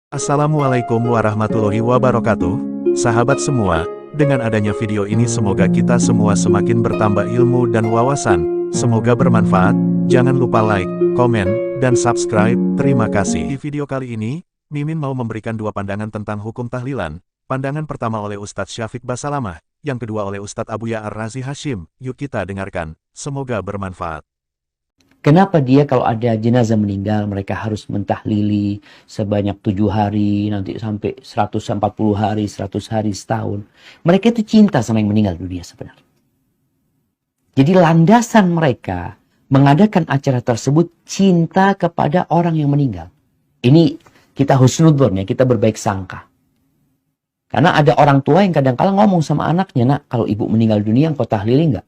Assalamualaikum warahmatullahi wabarakatuh, sahabat semua. Dengan adanya video ini semoga kita semua semakin bertambah ilmu dan wawasan. Semoga bermanfaat. Jangan lupa like, komen, dan subscribe. Terima kasih. Di video kali ini, Mimin mau memberikan dua pandangan tentang hukum tahlilan. Pandangan pertama oleh Ustadz Syafiq Basalamah, yang kedua oleh Ustadz Abu Ya Ar-Razi Hashim. Yuk kita dengarkan. Semoga bermanfaat. Kenapa dia kalau ada jenazah meninggal, mereka harus mentahlili sebanyak 7 hari, nanti sampai 140 hari, 100 hari, setahun. Mereka itu cinta sama yang meninggal dunia sebenarnya. Jadi landasan mereka mengadakan acara tersebut cinta kepada orang yang meninggal. Ini kita husnudzon ya, kita berbaik sangka. Karena ada orang tua yang kadang-kala ngomong sama anaknya, nak kalau ibu meninggal dunia engkau tahlili enggak?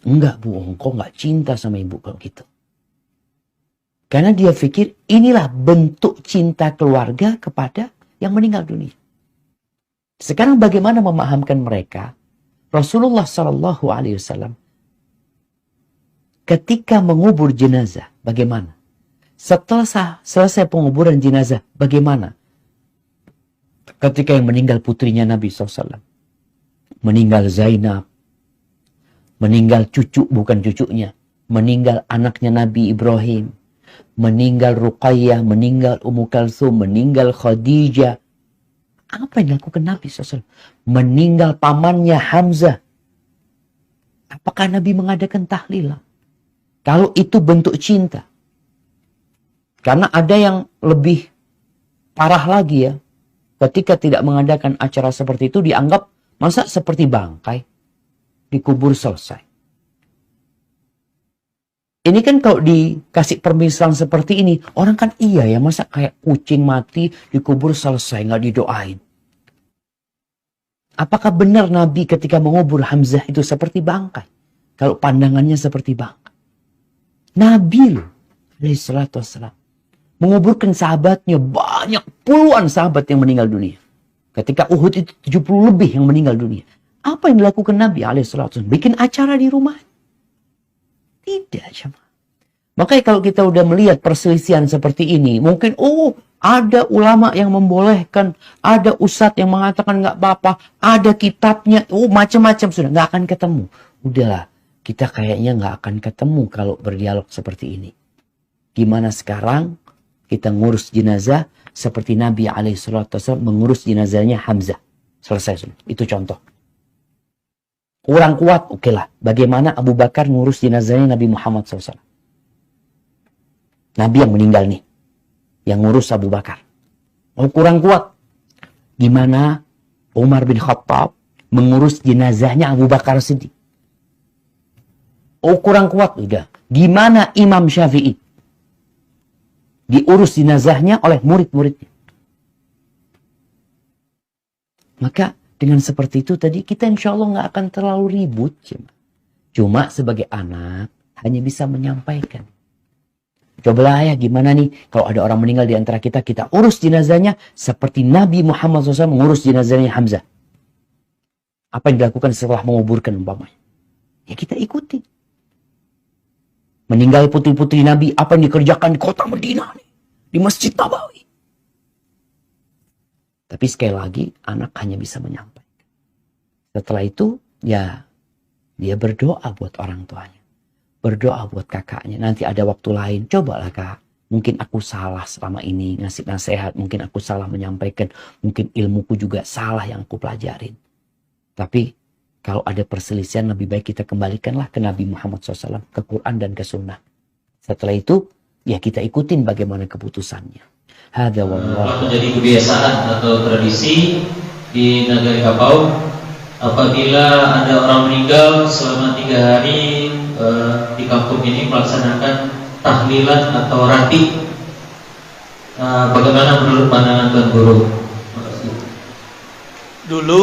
Enggak bu, engkau enggak cinta sama ibu kalau gitu. Karena dia pikir inilah bentuk cinta keluarga kepada yang meninggal dunia. Sekarang bagaimana memahamkan mereka? Rasulullah SAW ketika mengubur jenazah, bagaimana? Setelah selesai penguburan jenazah, bagaimana? Ketika yang meninggal putrinya Nabi SAW, meninggal Zainab, meninggal cucu bukan cucunya, meninggal anaknya Nabi Ibrahim, meninggal Ruqayyah, meninggal Ummu Kalsum, meninggal Khadijah. Apa yang dilakukan Nabi SAW? Meninggal pamannya Hamzah. Apakah Nabi mengadakan tahlilan? Kalau itu bentuk cinta. Karena ada yang lebih parah lagi ya. Ketika tidak mengadakan acara seperti itu dianggap masa seperti bangkai. Dikubur selesai. Ini kan kalau dikasih permisalan seperti ini, orang kan iya ya, masa kayak kucing mati dikubur selesai, nggak didoain. Apakah benar Nabi ketika mengubur Hamzah itu seperti bangkai? Kalau pandangannya seperti bangkai. Nabi loh, alaihissalatu wassalam, menguburkan sahabatnya, banyak puluhan sahabat yang meninggal dunia. Ketika Uhud itu 70 lebih yang meninggal dunia. Apa yang dilakukan Nabi alaihissalam? Bikin acara di rumah? Tidak. Makanya kalau kita udah melihat perselisihan seperti ini, mungkin ada ulama yang membolehkan, ada ustadz yang mengatakan nggak apa-apa, ada kitabnya, macam-macam sudah nggak akan ketemu. Udahlah, kita kayaknya nggak akan ketemu kalau berdialog seperti ini. Gimana sekarang kita ngurus jenazah seperti Nabi alaihissalam mengurus jenazahnya Hamzah. Selesai sudah. Itu contoh. Kurang kuat, oke lah. Bagaimana Abu Bakar ngurus jenazahnya Nabi Muhammad SAW? Nabi yang meninggal nih. Yang ngurus Abu Bakar. Kurang kuat. Gimana Umar bin Khattab mengurus jenazahnya Abu Bakar Siddiq? Kurang kuat. Udah. Gimana Imam Syafi'i? Diurus jenazahnya oleh murid-muridnya. Maka dengan seperti itu tadi kita insya Allah nggak akan terlalu ribut. Cuma sebagai anak hanya bisa menyampaikan. Cobalah ya gimana nih kalau ada orang meninggal di antara kita, kita urus jenazahnya seperti Nabi Muhammad SAW mengurus jenazahnya Hamzah. Apa yang dilakukan setelah menguburkan umpamanya? Ya kita ikuti. Meninggal putri-putri Nabi, apa yang dikerjakan di kota Madinah nih, di Masjid Nabawi. Tapi sekali lagi, anak hanya bisa menyampaikan. Setelah itu, ya dia berdoa buat orang tuanya. Berdoa buat kakaknya. Nanti ada waktu lain, cobalah kak. Mungkin aku salah selama ini, ngasih nasihat. Mungkin aku salah menyampaikan. Mungkin ilmuku juga salah yang aku pelajarin. Tapi, kalau ada perselisihan, lebih baik kita kembalikanlah ke Nabi Muhammad SAW, ke Quran dan ke Sunnah. Setelah itu, ya kita ikutin bagaimana keputusannya. Menjadi kebiasaan atau tradisi di negeri Kapau, apabila ada orang meninggal selama 3 hari di kampung ini melaksanakan tahlilan atau rati. Bagaimana menurut pandangan Tuan Guru? Dulu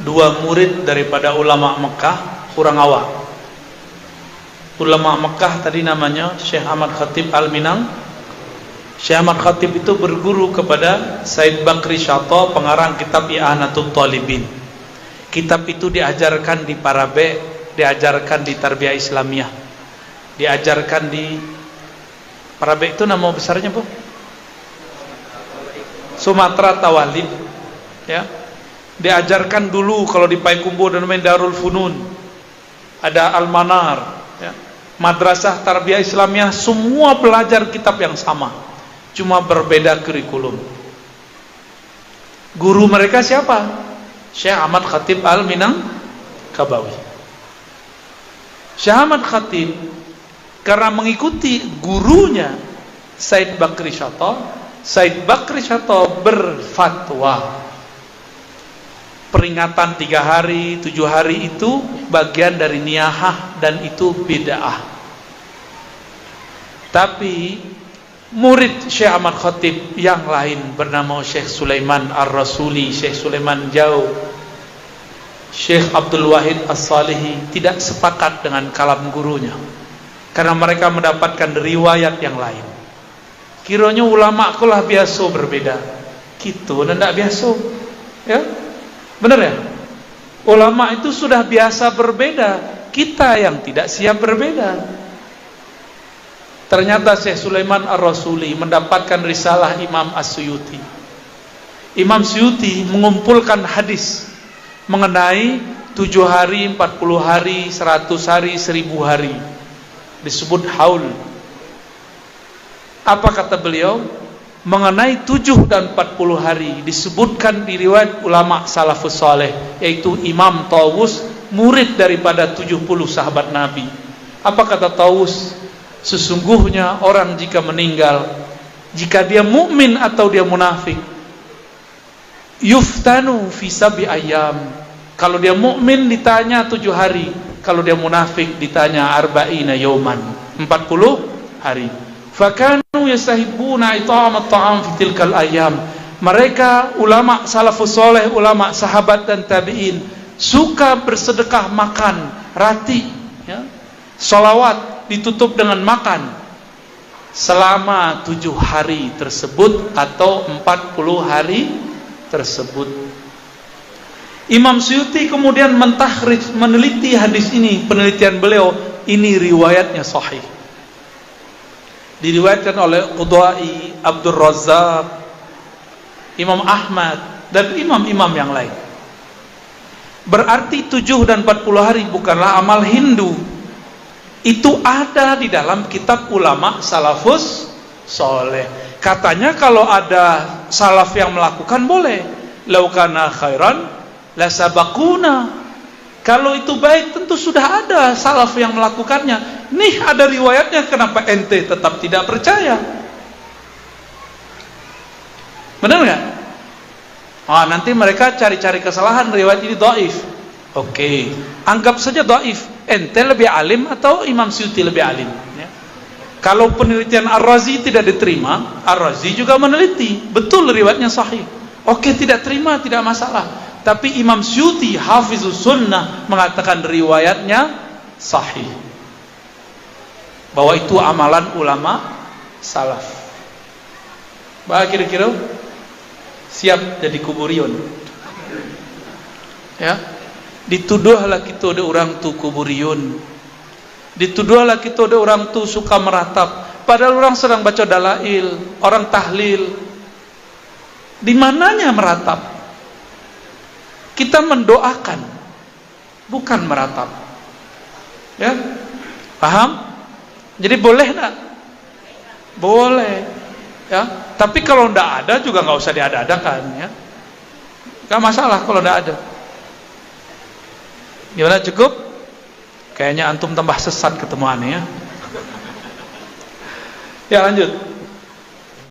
2 murid daripada ulama Mekah kurang awak. Ulama Mekah tadi namanya Syekh Ahmad Khatib Al-Minang. Syekh Ahmad Khatib itu berguru kepada Said Bakri Syato, pengarang kitab I'anatul Talibin. Kitab itu diajarkan di Parabe, diajarkan di Tarbiyah Islamiyah, diajarkan di Parabe itu nama besarnya Bu? Sumatera Tawalib, ya. Diajarkan dulu kalau di Payakumbuh dan Darul Funun ada Al-Manar, ya. Madrasah Tarbiyah Islamiyah, semua belajar kitab yang sama, cuma berbeda kurikulum. Guru mereka siapa? Syekh Ahmad Khatib Al-Minangkabawi. Syekh Ahmad Khatib karena mengikuti gurunya Said Bakri Syato, Said Bakri Syato berfatwa peringatan 3 hari, 7 hari itu bagian dari niyahah dan itu bid'ah. Tapi murid Syekh Ahmad Khatib yang lain bernama Syekh Sulaiman Ar-Rasuli, Syekh Sulaiman Jau, Syekh Abdul Wahid As-Salihi tidak sepakat dengan kalam gurunya karena mereka mendapatkan riwayat yang lain. Kiranya ulama kulah biasa berbeda, gitu ndak biasa, ya. Benar ya? Ulama itu sudah biasa berbeda, kita yang tidak siap berbeda. Ternyata Syekh Sulaiman Ar-Rasuli mendapatkan risalah Imam As-Suyuti. Imam Suyuti mengumpulkan hadis mengenai 7 hari, 40 hari, 100 hari, 1000 hari. Disebut haul. Apa kata beliau? Mengenai 7 dan 40 hari disebutkan di riwayat ulama salafus saleh, yaitu Imam Tawus, murid daripada 70 sahabat Nabi. Apa kata Tawus? Sesungguhnya orang jika meninggal, jika dia mukmin atau dia munafik, yuftanu fi sab'i ayyam. Kalau dia mukmin ditanya 7 hari, kalau dia munafik ditanya arba'ina yauman, 40 hari. Fakanu yastahibuna it'am at-ta'am fi tilkal ayyam. Mereka ulama salafus saleh, ulama sahabat dan tabi'in suka bersedekah makan rati, ya. Salawat ditutup dengan makan selama 7 hari tersebut atau 40 hari tersebut. Imam Suyuti kemudian mentahrijh, meneliti hadis ini. Penelitian beliau, ini riwayatnya sahih, diriwayatkan oleh Qudai, Abdul Razzaq, Imam Ahmad dan imam-imam yang lain. Berarti 7 dan 40 hari bukanlah amal Hindu. Itu ada di dalam kitab ulama salafus soleh. Katanya kalau ada salaf yang melakukan boleh. Laukana khairan la sabaquna. Kalau itu baik tentu sudah ada salaf yang melakukannya. Nih ada riwayatnya, kenapa ente tetap tidak percaya? Benar nggak? Oh, nanti mereka cari-cari kesalahan, riwayat ini dhaif. Oke, anggap saja dhaif. Ente lebih alim atau Imam Suyuti lebih alim? Ya. Kalau penelitian Ar-Razi tidak diterima, Ar-Razi juga meneliti, betul riwayatnya sahih. Oke, tidak terima, tidak masalah. Tapi Imam Suyuti, Hafizus Sunnah, mengatakan riwayatnya sahih, bahwa itu amalan ulama salaf. Bah kira-kira siap jadi kuburion, ya. Dituduhlah kita ada orang tu kuburion, dituduhlah kita ada orang tu suka meratap, padahal orang sedang baca dalail, orang tahlil. Di mananya meratap? Kita mendoakan, bukan meratap, ya. Paham? Jadi boleh enggak? Boleh, ya. Tapi kalau enggak ada juga enggak usah diada-adakan, ya. Enggak masalah kalau enggak ada. Gimana, cukup? Kayaknya antum tambah sesat ketemuannya, ya. Ya, lanjut.